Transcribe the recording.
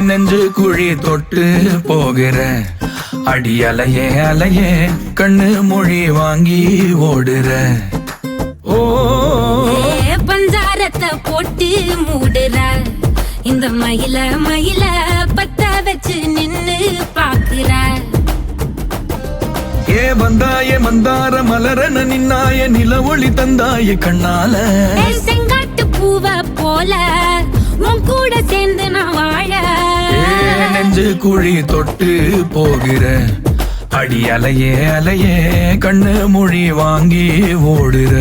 நெஞ்சு குழி தொட்டு போகிற அடி அலையே அலையே கண்ணு மொழி வாங்கி ஓடுற. ஓ பஞ்சாரத்தை போட்டு மூடுற இந்த மயில மயில பத்த வச்சு நின்னு பாக்குற. ஏ வந்தாய மந்தார மலரன நின்னாய நில ஒளி தந்தாய கண்ணால. செங்காட்டு பூவ போல உன் கூட சேர்ந்து நான் வாழ. நெஞ்சு குழி தொட்டு போகிற அடி அலையே அலையே கண்ணு மொழி வாங்கி ஓடுற.